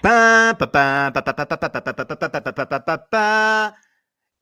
Ba, ba, ba, ba, ba, ba, ba, ba, ba, ba, ba, ba, ba, ba, ba, ba, ba.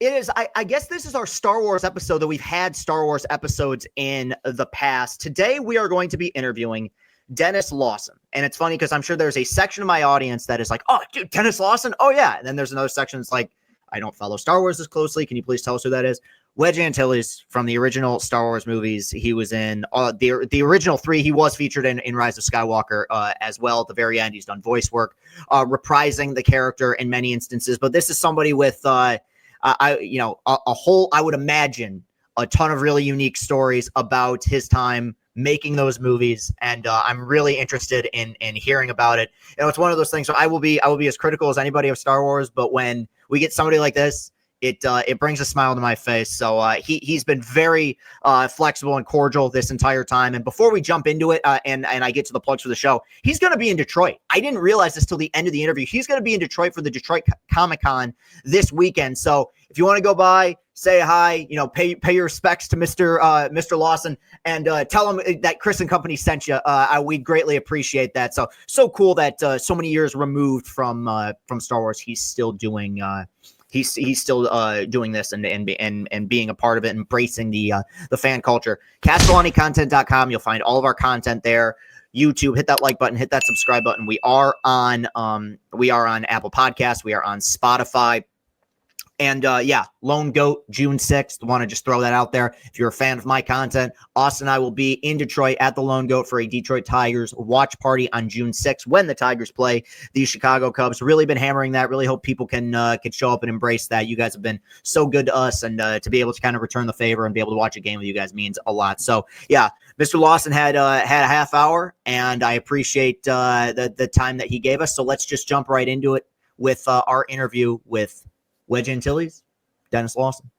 It is, I guess this is our Star Wars episode that we've had Star Wars episodes in the past. Today, we are going to be interviewing Denis Lawson. And it's funny because I'm sure there's a section of my audience that is like, oh, dude, Denis Lawson? Oh, yeah. And then there's another section that's like, I don't follow Star Wars as closely. Can you please tell us who that is? Wedge Antilles from the original Star Wars movies. He was in the original three. He was featured in Rise of Skywalker as well. At the very end, he's done voice work, reprising the character in many instances. But this is somebody with a whole, I would imagine, a ton of really unique stories about his time making those movies, and I'm really interested in hearing about it. You know, it's one of those things. So I will be as critical as anybody of Star Wars, but when we get somebody like this, it brings a smile to my face. So he's been very flexible and cordial this entire time. And before we jump into it, and I get to the plugs for the show, he's going to be in Detroit. I didn't realize this till the end of the interview. He's going to be in Detroit for the Detroit Comic-Con this weekend. So if you want to go by, say hi, pay your respects to Mr. Lawson, and tell him that Chris and Company sent you. We'd greatly appreciate that. So cool that so many years removed from Star Wars, he's still doing. He's still doing this and being a part of it, embracing the fan culture. CastellaniContent.com. You'll find all of our content there. YouTube, hit that like button, hit that subscribe button. We are on Apple Podcasts. We are on Spotify. And Lone Goat, June 6th. Want to just throw that out there. If you're a fan of my content, Austin and I will be in Detroit at the Lone Goat for a Detroit Tigers watch party on June 6th when the Tigers play the Chicago Cubs. Really been hammering that. Really hope people can show up and embrace that. You guys have been so good to us, and to be able to kind of return the favor and be able to watch a game with you guys means a lot. So, yeah, Mr. Lawson had a half hour, and I appreciate the time that he gave us. So let's just jump right into it with our interview with Wedge Antilles, Denis Lawson.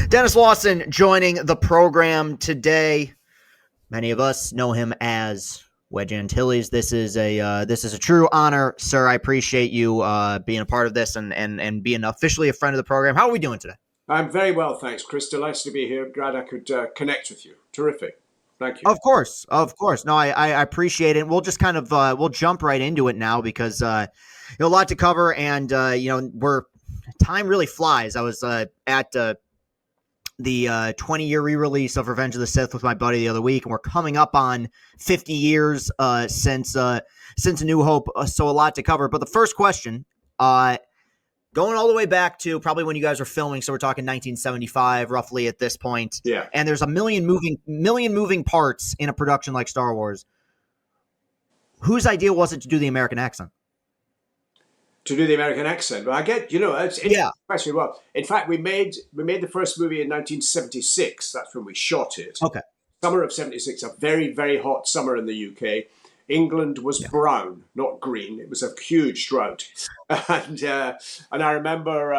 Denis Lawson joining the program today. Many of us know him as Wedge Antilles. This is a true honor, sir. I appreciate you being a part of this and being officially a friend of the program. How are we doing today? I'm very well, thanks, Chris. Delighted to be here. Glad I could connect with you. Terrific. Thank you. Of course. No, I appreciate it. We'll just kind of we'll jump right into it now because a lot to cover, and time really flies. I was at the 20-year re-release of Revenge of the Sith with my buddy the other week, and we're coming up on 50 years since A New Hope, so a lot to cover. But the first question, going all the way back to probably when you guys were filming, so we're talking 1975 roughly at this point. Yeah. And there's a million moving parts in a production like Star Wars. Whose idea was it to do the American accent? To do the American accent. Well, I get, it's Yeah. question. Well, in fact, we made the first movie in 1976. That's when we shot it. Okay. Summer of 76, a very, very hot summer in the UK. England was brown, not green. It was a huge drought. And I remember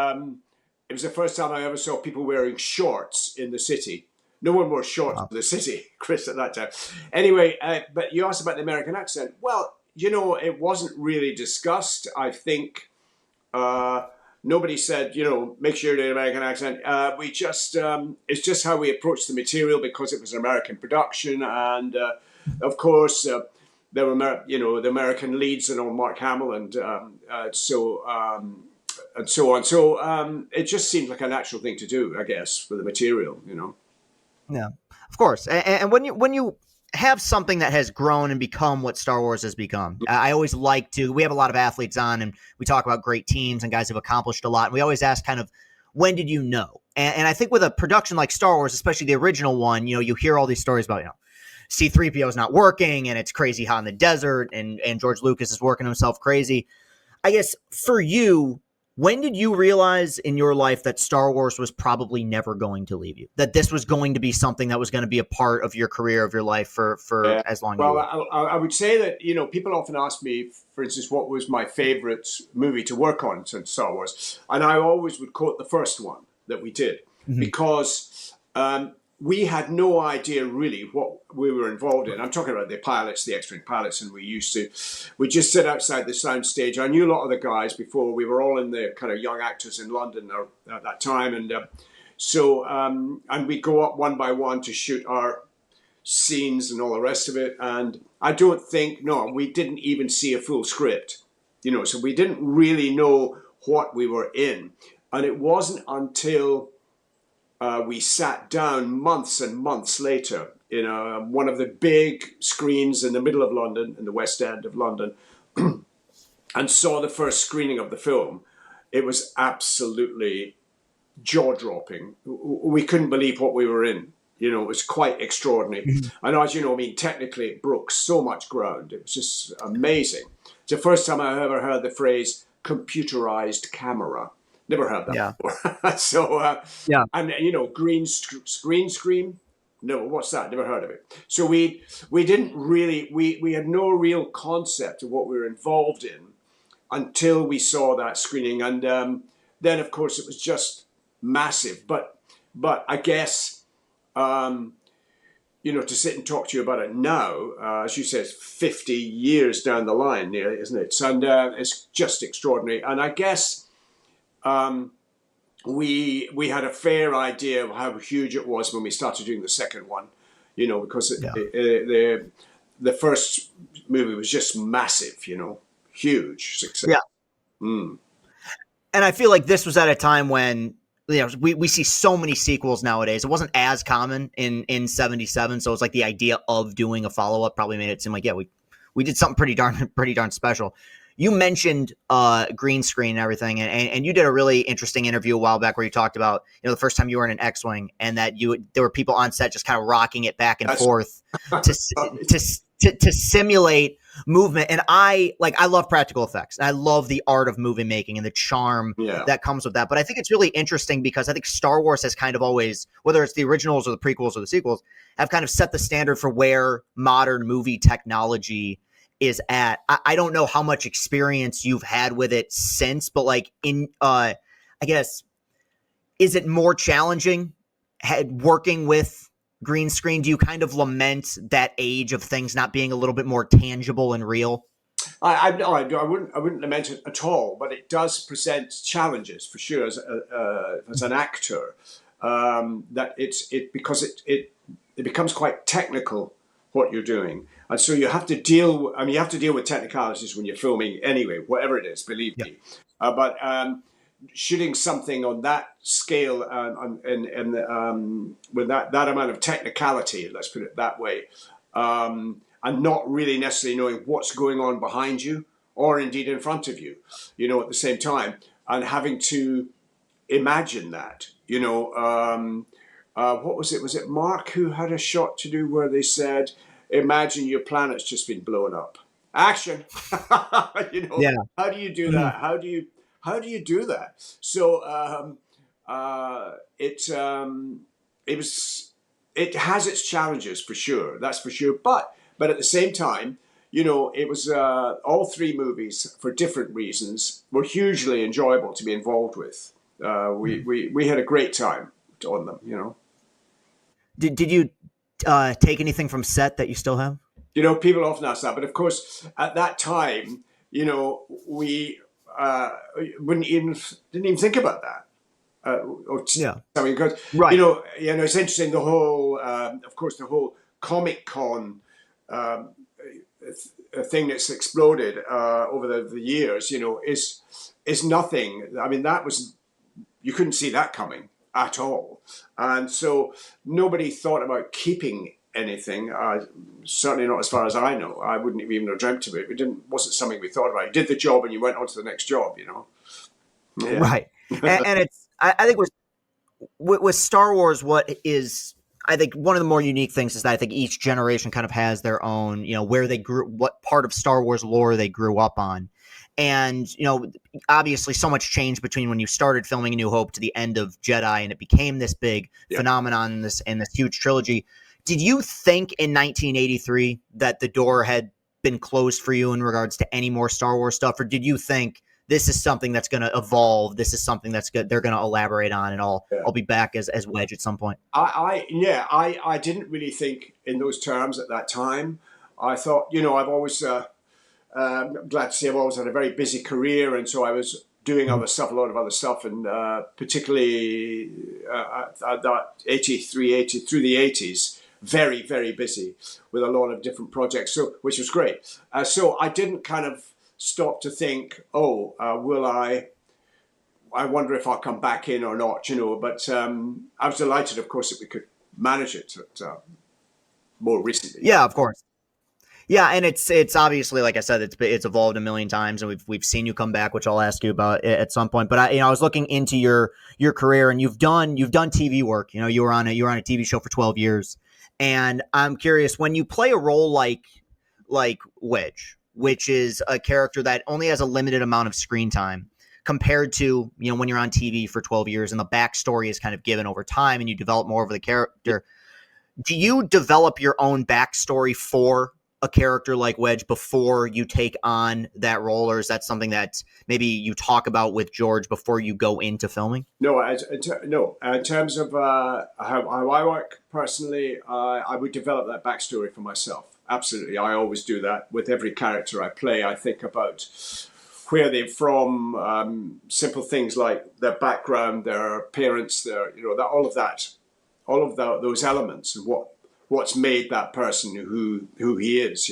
it was the first time I ever saw people wearing shorts in the city. No one wore shorts in the city, Chris, at that time. Anyway, but you asked about the American accent. Well, it wasn't really discussed. I think nobody said, make sure you do an American accent. We just, it's just how we approached the material because it was an American production. And of course, there were, the American leads and Mark Hamill and so on. So it just seemed like a natural thing to do, I guess, for the material, Yeah, of course. And when you have something that has grown and become what Star Wars has become, I always like to, we have a lot of athletes on and we talk about great teams and guys who've accomplished a lot. And we always ask kind of, when did you know? And I think with a production like Star Wars, especially the original one, you hear all these stories about, C-3PO is not working and it's crazy hot in the desert and George Lucas is working himself crazy. I guess for you, When did you realize in your life that Star Wars was probably never going to leave you? That this was going to be something that was going to be a part of your career, of your life for as long as you Well, live? I would say that, people often ask me, for instance, what was my favorite movie to work on since Star Wars. And I always would quote the first one that we did because we had no idea really what we were involved in. I'm talking about the pilots, the X-Wing pilots, and we just sit outside the sound stage. I knew a lot of the guys before. We were all in the kind of young actors in London at that time. And and we'd go up one by one to shoot our scenes and all the rest of it. And I don't think, no, we didn't even see a full script, so we didn't really know what we were in. And it wasn't until we sat down months and months later in one of the big screens in the middle of London, in the West End of London, and saw the first screening of the film. It was absolutely jaw-dropping. We couldn't believe what we were in. It was quite extraordinary. And as you know, technically it broke so much ground. It was just amazing. It's the first time I ever heard the phrase computerized camera. Never heard that before. So, and green screen. No, what's that? Never heard of it. So we didn't really, we had no real concept of what we were involved in until we saw that screening. And then, of course, it was just massive. But I guess, to sit and talk to you about it now, as you said, 50 years down the line, isn't it? And it's just extraordinary. And I guess we had a fair idea of how huge it was when we started doing the second one, because the first movie was just massive, huge success. Yeah. And I feel like this was at a time when, we see so many sequels nowadays. It wasn't as common in 77. So it's like the idea of doing a follow-up probably made it seem like, we did something pretty darn special. You mentioned green screen and everything, and you did a really interesting interview a while back where you talked about, the first time you were in an X-Wing and that there were people on set just kind of rocking it back and forth to simulate movement. And I love practical effects. I love the art of movie making and the charm that comes with that. But I think it's really interesting because I think Star Wars has kind of always, whether it's the originals or the prequels or the sequels, have kind of set the standard for where modern movie technology is at. I don't know how much experience you've had with it since, but I guess, is it more challenging working with green screen? Do you kind of lament that age of things not being a little bit more tangible and real? I wouldn't lament it at all, but it does present challenges for sure as an actor. That because it becomes quite technical what you're doing, and so you have to deal. You have to deal with technicalities when you're filming anyway, whatever it is. Believe me, but shooting something on that scale and with that amount of technicality, let's put it that way, and not really necessarily knowing what's going on behind you or indeed in front of you, at the same time, and having to imagine that, what was it? Was it Mark who had a shot to do where they said, imagine your planet's just been blown up. Action. How do you do that? How do you do that? So it has its challenges for sure. That's for sure. But at the same time, it was all three movies for different reasons were hugely enjoyable to be involved with. We had a great time on them. Did you take anything from set that you still have? People often ask that, but of course, at that time, we didn't even think about that. Because right. It's interesting. The whole, of course, the whole Comic-Con thing that's exploded over the years, is nothing. That was, you couldn't see that coming at all, and so nobody thought about keeping anything. Certainly not as far as I know. I wouldn't have even have dreamt of it. Wasn't something we thought about. You did the job and you went on to the next job. Right. and it's I think with Star Wars, what is I think one of the more unique things is that I think each generation kind of has their own, where they grew, what part of Star Wars lore they grew up on. And, obviously so much changed between when you started filming A New Hope to the end of Jedi, and it became this big phenomenon in this huge trilogy. Did you think in 1983 that the door had been closed for you in regards to any more Star Wars stuff? Or did you think this is something that's going to evolve? This is something that's good. They're going to elaborate on, and I'll be back as Wedge at some point. I didn't really think in those terms at that time. I thought, I've always, I'm glad to say I've always had a very busy career. And so I was doing other stuff, a lot of other stuff. And particularly that 83, 80, through the 80s, very, very busy with a lot of different projects, so which was great. So I didn't kind of stop to think, will I wonder if I'll come back in or not, but I was delighted, of course, that we could manage it more recently. Yeah, of course. Yeah, and it's obviously, like I said, it's evolved a million times, and we've seen you come back, which I'll ask you about at some point. But I was looking into your career, and you've done TV work. You were on a TV show for 12 years, and I'm curious, when you play a role like Wedge, which is a character that only has a limited amount of screen time, compared to when you're on TV for 12 years, and the backstory is kind of given over time, and you develop more of the character. Do you develop your own backstory for a character like Wedge before you take on that role, or is that something that maybe you talk about with George before you go into filming? No. In terms of how I work personally, I would develop that backstory for myself. Absolutely, I always do that with every character I play. I think about where they're from, simple things like their background, their parents, all of those elements, and what's made that person who he is,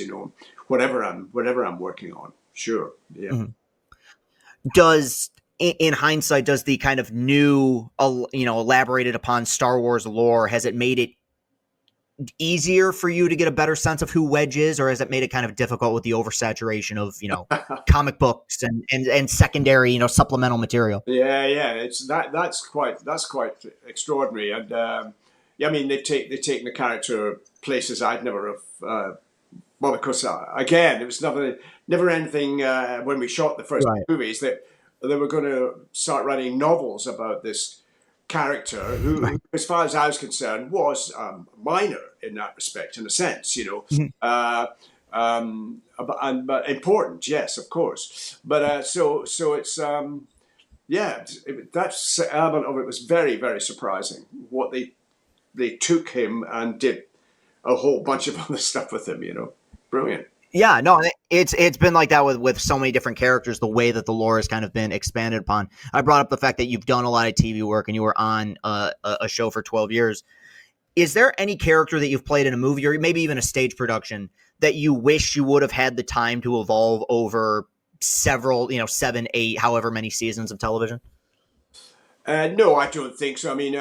whatever I'm working on. Sure. Yeah. Mm-hmm. In hindsight, does the kind of new, elaborated upon Star Wars lore, has it made it easier for you to get a better sense of who Wedge is, or has it made it kind of difficult with the oversaturation of, comic books and secondary, supplemental material? Yeah. That's quite extraordinary. And, they've taken the character places I'd never have. Well, because again, it was never anything when we shot the first movies that they were going to start writing novels about this character who, as far as I was concerned, was minor in that respect, in a sense, but important, yes, of course. But so it's that element of it was very, very surprising. What they took him and did a whole bunch of other stuff with him, Brilliant. Yeah, no, it's been like that with so many different characters, the way that the lore has kind of been expanded upon. I brought up the fact that you've done a lot of TV work and you were on a show for 12 years. Is there any character that you've played in a movie or maybe even a stage production that you wish you would have had the time to evolve over several, 7, 8, however many seasons of television? No, I don't think so. I mean,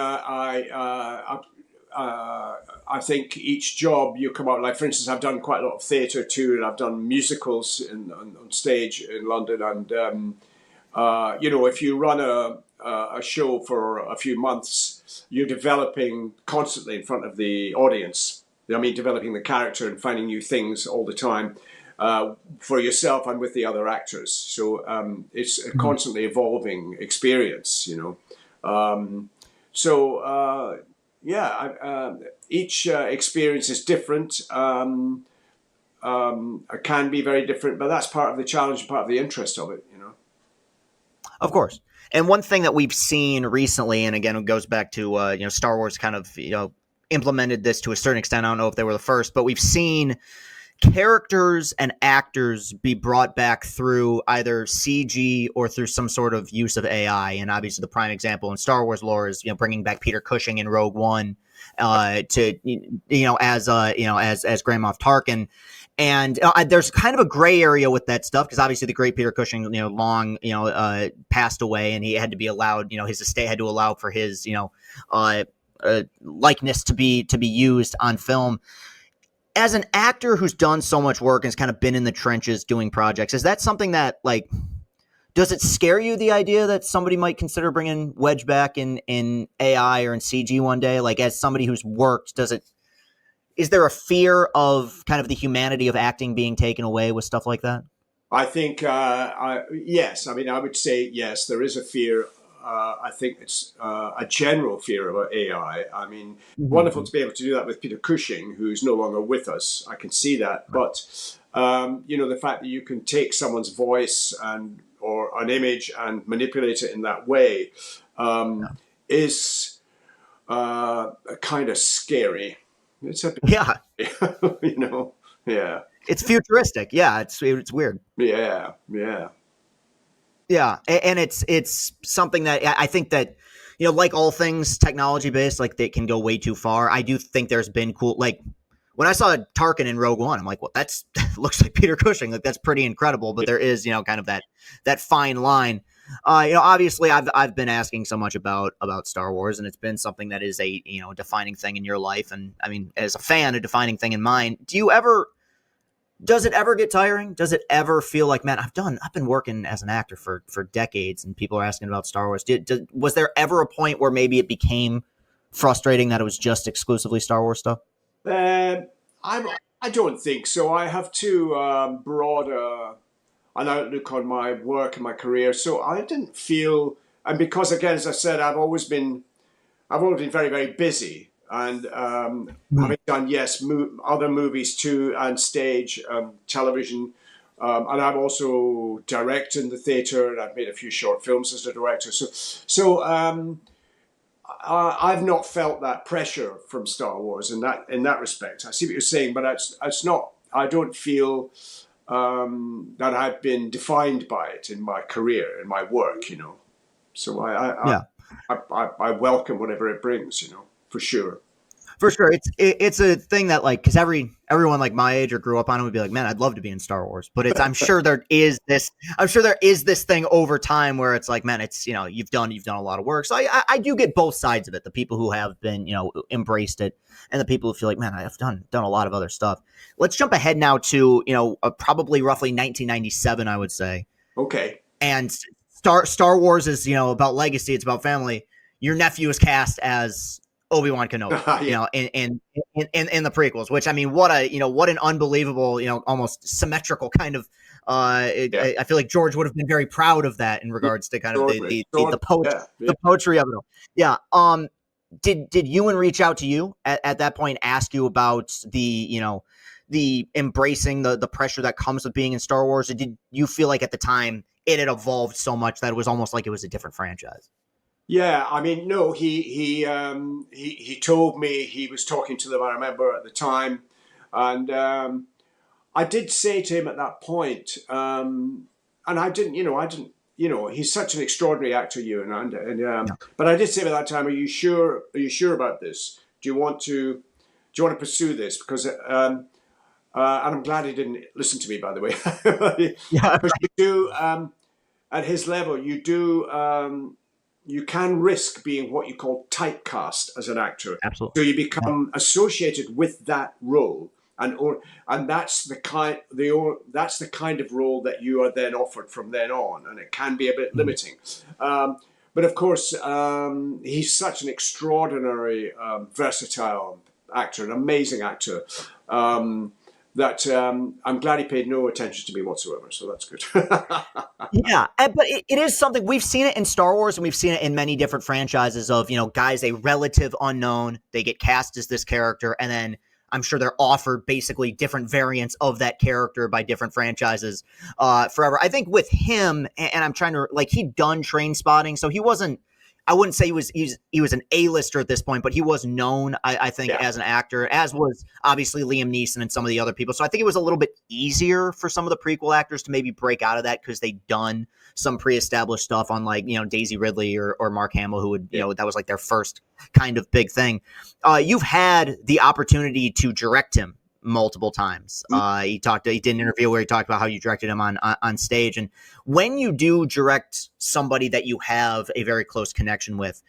I think each job you come out, like for instance, I've done quite a lot of theatre too, and I've done musicals on stage in London. And if you run a show for a few months, you're developing constantly in front of the audience. Developing the character and finding new things all the time for yourself and with the other actors. So it's a constantly evolving experience, each experience is different, can be very different, but that's part of the challenge and part of the interest of it, Of course. And one thing that we've seen recently, and again, it goes back to, Star Wars kind of, implemented this to a certain extent. I don't know if they were the first, but we've seen characters and actors be brought back through either CG or through some sort of use of AI. And obviously the prime example in Star Wars lore is, bringing back Peter Cushing in Rogue One as Grand Moff Tarkin. And there's kind of a gray area with that stuff because obviously the great Peter Cushing, long, passed away, and he had to be allowed, his estate had to allow for his, likeness to be used on film. As an actor who's done so much work and has kind of been in the trenches doing projects, is that something that, does it scare you, the idea that somebody might consider bringing Wedge back in AI or in CG one day? As somebody who's worked, is there a fear of kind of the humanity of acting being taken away with stuff like that? I think, yes. I mean, I would say yes. There is a fear. I think it's a general fear about AI. I mean, wonderful Mhm. to be able to do that with Peter Cushing, who's no longer with us. I can see that, but the fact that you can take someone's voice and or an image and manipulate it in that way is kind of scary. It's a Yeah, bit, yeah, it's futuristic. Yeah, it's weird. yeah, yeah. Yeah, and it's something that I think that like all things technology based, like they can go way too far. I do think there's been cool, like when I saw Tarkin in Rogue One, I'm like, well, that's looks like Peter Cushing. Like that's pretty incredible. But there is kind of that fine line. Obviously, I've been asking so much about Star Wars, and it's been something that is a defining thing in your life, and I mean, as a fan, a defining thing in mine. Does it ever get tiring? Does it ever feel like, man, I've been working as an actor for decades, and people are asking about Star Wars. Was there ever a point where maybe it became frustrating that it was just exclusively Star Wars stuff? Um, I don't think so. I have too broad an outlook on my work and my career, so I didn't feel. And because again, as I said, I've always been very very busy, and having done other movies too, and stage, television, and I've also directed in the theatre, and I've made a few short films as a director. So. I've not felt that pressure from Star Wars in that respect. I see what you're saying, but it's not. I don't feel that I've been defined by it in my career, in my work. So Yeah. I welcome whatever it brings. For sure. For sure, it's a thing that like because everyone like my age or grew up on it would be like, man, I'd love to be in Star Wars, but I'm sure there is this thing over time where it's like, man, it's you've done a lot of work, so I do get both sides of it, the people who have been embraced it, and the people who feel like, man, I've done a lot of other stuff. Let's jump ahead now to probably roughly 1997, I would say, Okay. and Star Wars is about legacy, it's about family. Your nephew is cast as Obi-Wan Kenobi, Yeah. in the prequels, which I mean, what an unbelievable, almost symmetrical kind of. Yeah. I feel like George would have been very proud of that in regards to kind of Totally. Yeah. Yeah. the poetry of it all. Yeah. Did Ewan reach out to you at that point, ask you about the embracing the pressure that comes with being in Star Wars, or did you feel like at the time it had evolved so much that it was almost like it was a different franchise? Yeah, I mean, no, he told me he was talking to them. I remember at the time, and I did say to him at that point, and I didn't, he's such an extraordinary actor, Ewan, and Yeah. but I did say at that time, are you sure? Are you sure about this? Do you want to pursue this? Because and I'm glad he didn't listen to me, by the way, Yeah. because you do at his level, you do. You can risk being what you call typecast as an actor. Absolutely. So you become associated with that role, and that's the kind of role that you are then offered from then on, and it can be a bit limiting. But of course, he's such an extraordinary, versatile actor, an amazing actor. That I'm glad he paid no attention to me whatsoever. So that's good. Yeah, but it is something we've seen it in Star Wars, and we've seen it in many different franchises of guys, a relative unknown, they get cast as this character, and then I'm sure they're offered basically different variants of that character by different franchises forever. I think with him, and I'm trying to he'd done Train Spotting, so he wasn't. I wouldn't say he was an A-lister at this point, but he was known, I think, Yeah. as an actor, as was obviously Liam Neeson and some of the other people. So I think it was a little bit easier for some of the prequel actors to maybe break out of that because they'd done some pre-established stuff on Daisy Ridley or Mark Hamill, who would that was like their first kind of big thing. You've had the opportunity to direct him multiple times. He did an interview where he talked about how you directed him on stage. And when you do direct somebody that you have a very close connection with,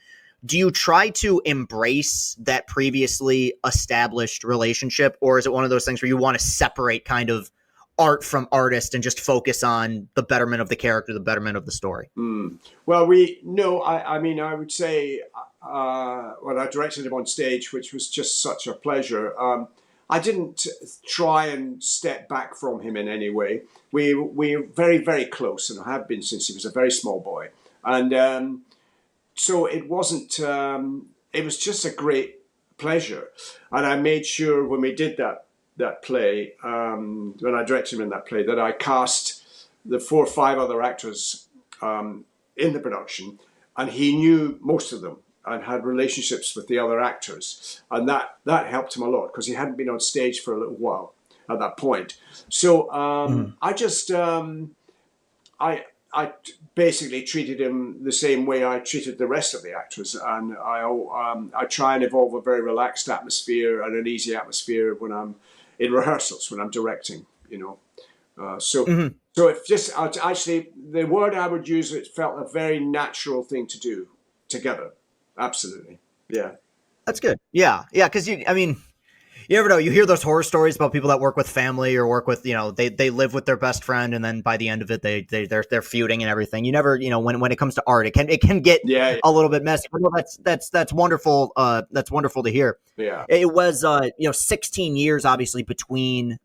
do you try to embrace that previously established relationship, or is it one of those things where you want to separate kind of art from artist and just focus on the betterment of the character, the betterment of the story? Well, I mean, I would say when I directed him on stage, which was just such a pleasure. I didn't try and step back from him in any way. We're very, very close, and have been since he was a very small boy. And so it wasn't. It was just a great pleasure, and I made sure when we did that play, when I directed him in that play, that I cast the 4 or 5 other actors in the production, and he knew most of them and had relationships with the other actors, and that helped him a lot because he hadn't been on stage for a little while at that point. So I just I basically treated him the same way I treated the rest of the actors, and I try and evolve a very relaxed atmosphere and an easy atmosphere when I'm in rehearsals, when I'm directing, So it just actually, the word I would use, it felt a very natural thing to do together. Absolutely. Yeah. That's good. Yeah. Yeah. Cause you never know. You hear those horror stories about people that work with family or work with, they live with their best friend. And then by the end of it, they're feuding and everything. You never, when it comes to art, it can get a little bit messy. But no, that's wonderful. That's wonderful to hear. Yeah. It was, 16 years obviously between,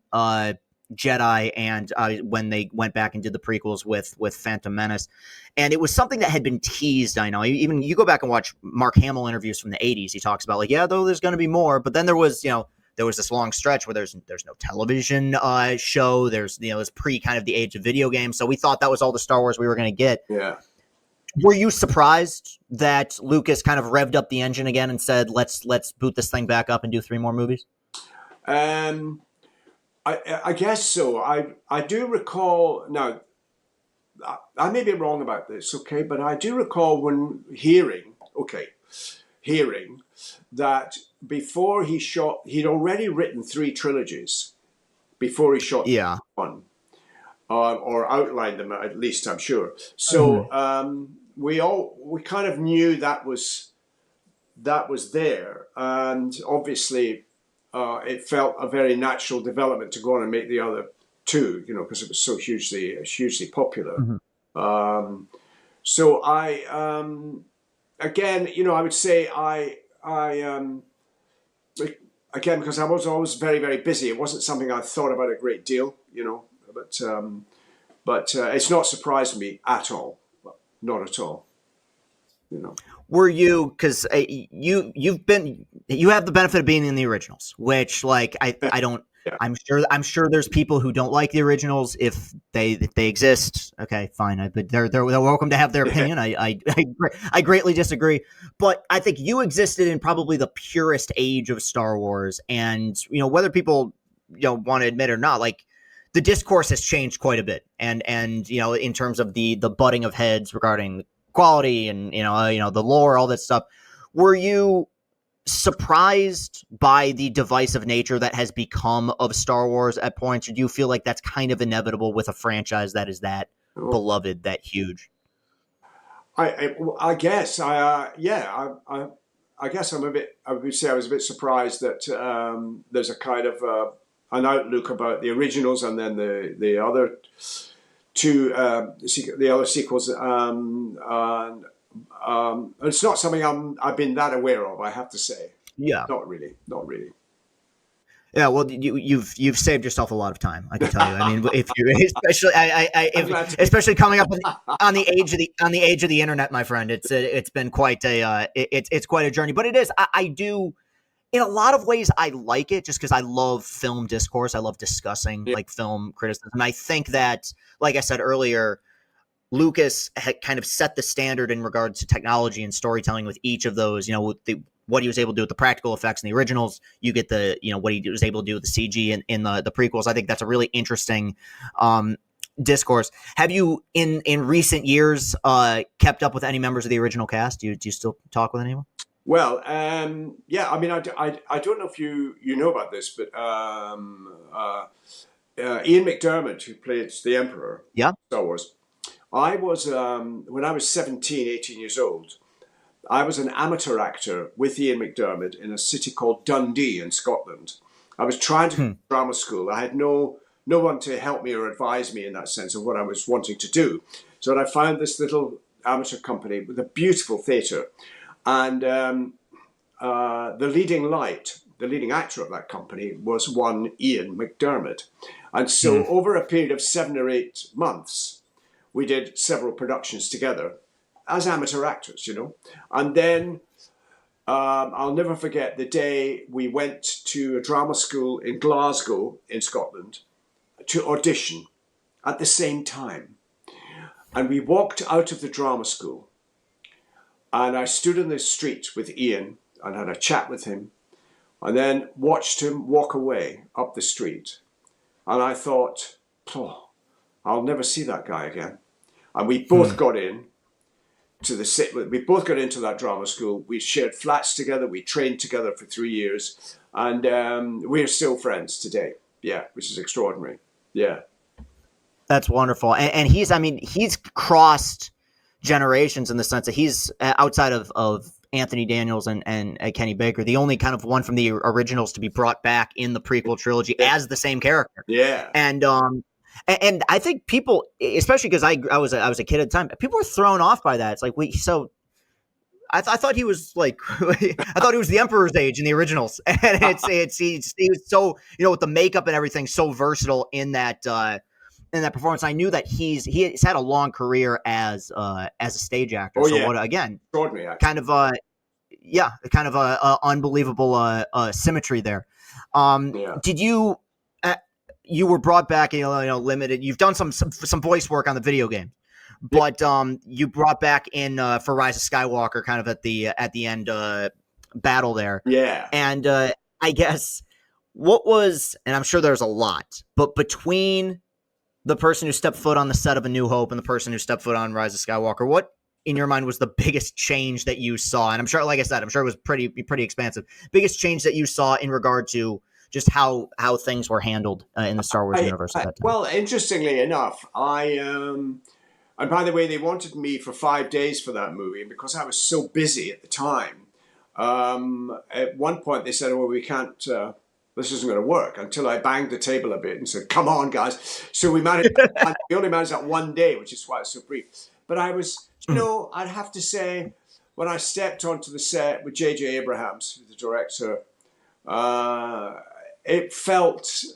Jedi and when they went back and did the prequels with Phantom Menace, and it was something that had been teased. I know, even you go back and watch Mark Hamill interviews from the 80s. He talks about though there's going to be more, but then there was this long stretch where there's no television show. There's it's pre kind of the age of video games, so we thought that was all the Star Wars we were going to get. Yeah. Were you surprised that Lucas kind of revved up the engine again and said, let's boot this thing back up and do 3 more movies? I guess so. I do recall, now, I may be wrong about this, okay, but I do recall when hearing that before he shot, he'd already written 3 trilogies before he shot one, or outlined them at least, I'm sure. So we kind of knew that was there, and obviously it felt a very natural development to go on and make the other 2, because it was so hugely popular. So I, again, I would say I again, because I was always very, very busy. It wasn't something I thought about a great deal, but it's not surprised me at all, not at all, Were you, because you have the benefit of being in the originals, which I don't. Yeah. I'm sure there's people who don't like the originals if they exist. Okay, fine, but they're welcome to have their opinion. I greatly disagree, but I think you existed in probably the purest age of Star Wars, and whether people want to admit it or not, the discourse has changed quite a bit, and in terms of the butting of heads regarding quality and the lore, all that stuff. Were you surprised by the divisive nature that has become of Star Wars at points? Or do you feel like that's kind of inevitable with a franchise that is that beloved, that huge? I guess I guess I would say I was a bit surprised that there's a kind of an outlook about the originals and then the other 2 the other sequels, and it's not something I've been that aware of, I have to say. Yeah, not really. Yeah, well, you've saved yourself a lot of time, I can tell you. I mean, if you especially coming up on the age of the internet, my friend, it's been quite it's quite a journey. But it is. I do. In a lot of ways, I like it just because I love film discourse. I love discussing film criticism. I think that, like I said earlier, Lucas had kind of set the standard in regards to technology and storytelling with each of those. What he was able to do with the practical effects in the originals. You get the what he was able to do with the CG in the prequels. I think that's a really interesting discourse. Have you in recent years kept up with any members of the original cast? Do you still talk with anyone? Well, yeah. I mean, I don't know if you know about this, but Ian McDiarmid, who played the Emperor, Star Wars. I was when I was 17, 18 years old. I was an amateur actor with Ian McDiarmid in a city called Dundee in Scotland. I was trying to go to drama school. I had no one to help me or advise me in that sense of what I was wanting to do. So I found this little amateur company with a beautiful theatre. And the leading light, the leading actor of that company was one Ian McDiarmid. And so over a period of 7 or 8 months, we did several productions together as amateur actors, And then I'll never forget the day we went to a drama school in Glasgow in Scotland to audition at the same time. And we walked out of the drama school, and I stood in the street with Ian and had a chat with him, and then watched him walk away up the street. And I thought, oh, I'll never see that guy again. And we both got in to we both got into that drama school. We shared flats together. We trained together for 3 years, and we're still friends today. Yeah, which is extraordinary. Yeah. That's wonderful. And he's crossed generations in the sense that he's outside of Anthony Daniels and Kenny Baker, the only kind of one from the originals to be brought back in the prequel trilogy as the same character. Yeah. And I think people, especially because I was a kid at the time, people were thrown off by that. It's like, I thought he was like, I thought he was the Emperor's Age in the originals, and he was so, with the makeup and everything, so versatile in that performance. I knew that he's had a long career as a stage actor. Oh, so yeah. What again? Extraordinary, actually. Kind of unbelievable symmetry there. Did you? You were brought back, limited. You've done some voice work on the video game, but you brought back in for Rise of Skywalker, kind of at the end battle there. Yeah. And I guess what was, and I'm sure there's a lot, but between the person who stepped foot on the set of A New Hope and the person who stepped foot on Rise of Skywalker, what in your mind was the biggest change that you saw? And I'm sure, like I said, it was pretty expansive. Biggest change that you saw in regard to just how things were handled in the Star Wars universe at that time. Well, interestingly enough, and by the way, they wanted me for 5 days for that movie, and because I was so busy at the time, at one point they said, "Oh, we can't. This isn't going to work." Until I banged the table a bit and said, "Come on, guys!" So we managed. We only managed that 1 day, which is why it's so brief. But I was, I'd have to say, when I stepped onto the set with J.J. Abrams, the director. It felt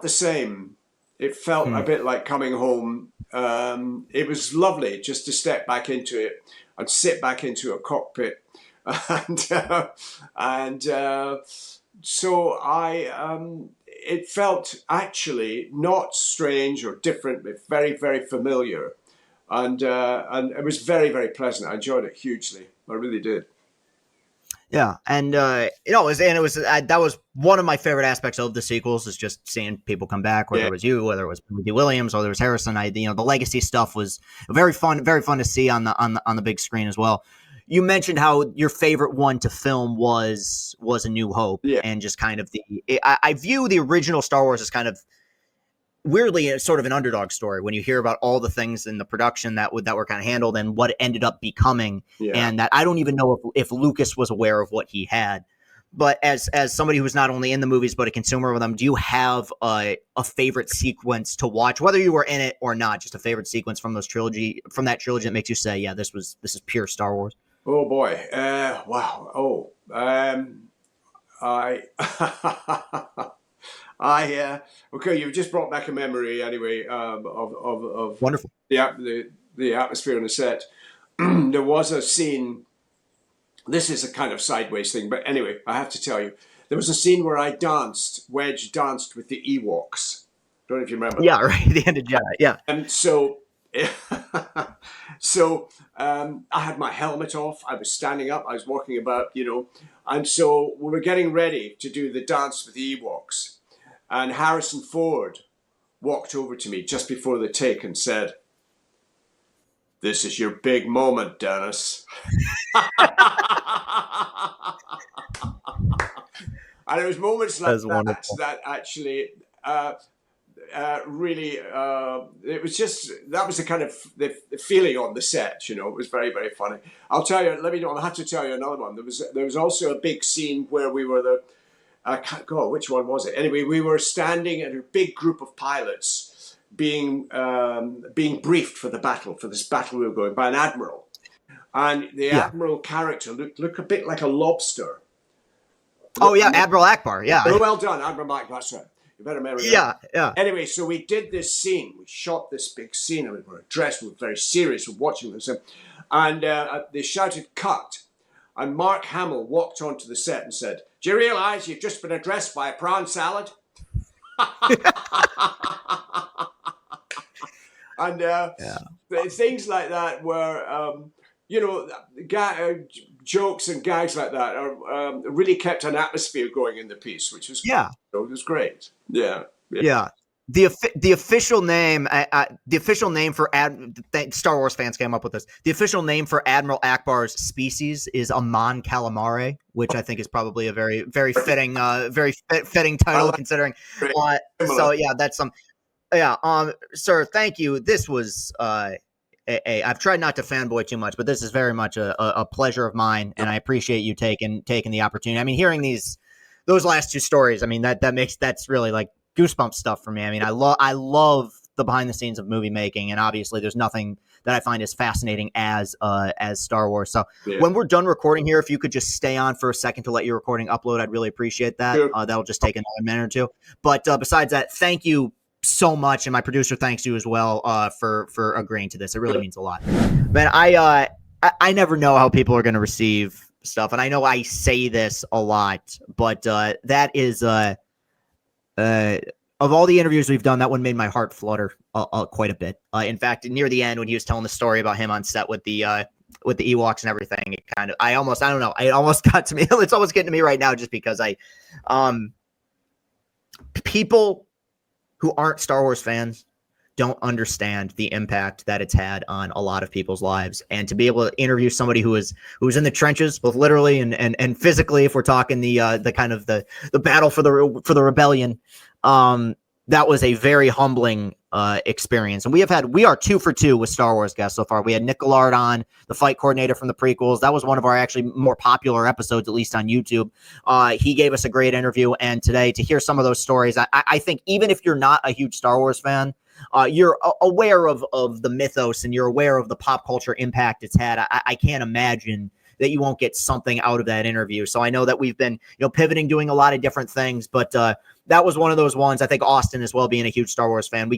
the same. It felt a bit like coming home. It was lovely just to step back into it and sit back into a cockpit, and so it felt actually not strange or different, but very, very familiar, and it was very, very pleasant. I enjoyed it hugely. I really did. Yeah, and that was one of my favorite aspects of the sequels, is just seeing people come back, whether it was you, whether it was D. Williams, whether it was Harrison. The legacy stuff was very fun to see on the big screen as well. You mentioned how your favorite one to film was A New Hope, and just kind of I view the original Star Wars as kind of weirdly sort of an underdog story when you hear about all the things in the production that were kind of handled and what it ended up becoming. And that I don't even know if Lucas was aware of what he had. But as somebody who's not only in the movies but a consumer of them, do you have a favorite sequence to watch, whether you were in it or not? Just a favorite sequence from that trilogy that makes you say, yeah, this is pure Star Wars. Oh boy! Wow! Oh, okay, you've just brought back a memory anyway of wonderful the atmosphere on the set. There was a scene. This is a kind of sideways thing, but anyway, I have to tell you, there was a scene where Wedge danced with the Ewoks. Don't know if you remember. Yeah, right. The end of Jedi. Yeah. And so, I had my helmet off. I was standing up. I was walking about, and so we were getting ready to do the dance with the Ewoks. And Harrison Ford walked over to me just before the take and said, "This is your big moment, Dennis." And it was moments like that actually really, it was just, that was the kind of the feeling on the set, It was very, very funny. I'll tell you, I have to tell you another one. There was also a big scene where we were I can't go, which one was it? Anyway, we were standing at a big group of pilots being briefed for this battle we were going by an admiral. And the admiral character looked a bit like a lobster. Oh yeah, Admiral Akbar. Yeah. Oh, well done, Admiral Mike. That's right. You better remember that. Yeah. Yeah. Anyway, so we did this scene. We shot this big scene. I mean, we were dressed. We were very serious. We were watching this. And they shouted, cut. And Mark Hamill walked onto the set and said, do you realise you've just been addressed by a prawn salad? And things like that were, jokes and gags like that are really kept an atmosphere going in the piece, which was it was great. Yeah. The official name, for Star Wars fans came up with this. The official name for Admiral Akbar's species is Amon Calamari, which I think is probably a very, very fitting, fitting title considering. So yeah, that's some. Sir, thank you. This was I've tried not to fanboy too much, but this is very much a pleasure of mine, and I appreciate you taking the opportunity. I mean, hearing those last two stories, I mean that's really like goosebump stuff for me. I mean, I love the behind the scenes of movie making, and obviously there's nothing that I find as fascinating as Star Wars. So when we're done recording here, if you could just stay on for a second to let your recording upload, I'd really appreciate that. Sure. That'll just take another minute or two. But besides that, thank you so much, and my producer thanks you as well for agreeing to this. It really means a lot. Man, I never know how people are going to receive stuff, and I know I say this a lot, but that is of all the interviews we've done, that one made my heart flutter quite a bit. In fact, near the end, when he was telling the story about him on set with the Ewoks and everything, it kind of, it almost got to me. It's almost getting to me right now, just because people who aren't Star Wars fans don't understand the impact that it's had on a lot of people's lives. And to be able to interview somebody who was in the trenches, both literally and physically, if we're talking the kind of the battle for the rebellion, that was a very humbling experience. And we are 2 for 2 with Star Wars guests so far. We had Nick Gillard on, the fight coordinator from the prequels. That was one of our actually more popular episodes, at least on YouTube. He gave us a great interview. And today, to hear some of those stories, I think even if you're not a huge Star Wars fan, you're aware of the mythos, and you're aware of the pop culture impact it's had. I can't imagine that you won't get something out of that interview. So I know that we've been, pivoting, doing a lot of different things, but that was one of those ones. I think Austin as well, being a huge Star Wars fan,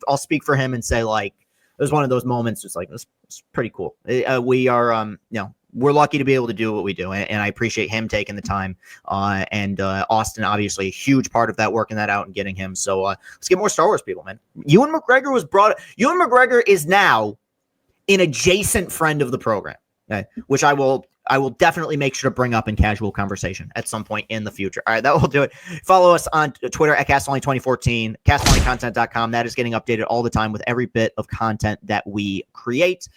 I'll speak for him and say, like, it was one of those moments. It's like, it's pretty cool. We are, we're lucky to be able to do what we do, and I appreciate him taking the time. And Austin, obviously, a huge part of that, working that out and getting him. So let's get more Star Wars people, man. Ewan McGregor is now an adjacent friend of the program, which I will definitely make sure to bring up in casual conversation at some point in the future. All right, that will do it. Follow us on Twitter at CastOnly2014, CastOnlyContent.com. That is getting updated all the time with every bit of content that we create.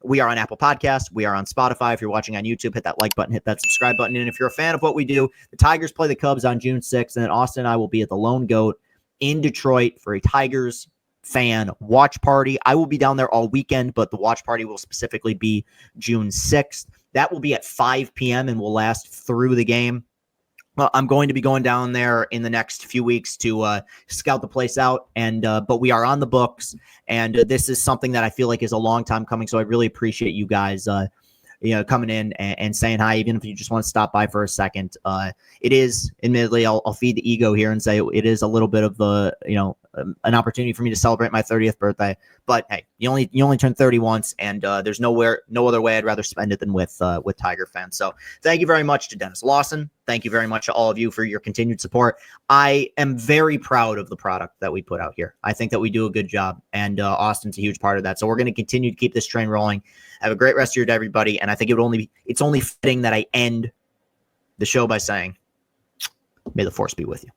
We are on Apple Podcasts. We are on Spotify. If you're watching on YouTube, hit that like button, hit that subscribe button. And if you're a fan of what we do, the Tigers play the Cubs on June 6th, and then Austin and I will be at the Lone Goat in Detroit for a Tigers fan watch party. I will be down there all weekend, but the watch party will specifically be June 6th. That will be at 5 p.m. and will last through the game. I'm going to be going down there in the next few weeks to scout the place out, but we are on the books, and this is something that I feel like is a long time coming. So I really appreciate you guys, coming in and saying hi, even if you just want to stop by for a second. It is, admittedly, I'll feed the ego here and say it is a little bit of an opportunity for me to celebrate my 30th birthday. But hey, you only turn 30 once, and there's no other way I'd rather spend it than with Tiger fans. So thank you very much to Denis Lawson. Thank you very much to all of you for your continued support. I am very proud of the product that we put out here. I think that we do a good job, and Austin's a huge part of that. So we're going to continue to keep this train rolling. Have a great rest of your day, everybody. And I think it's only fitting that I end the show by saying, may the force be with you.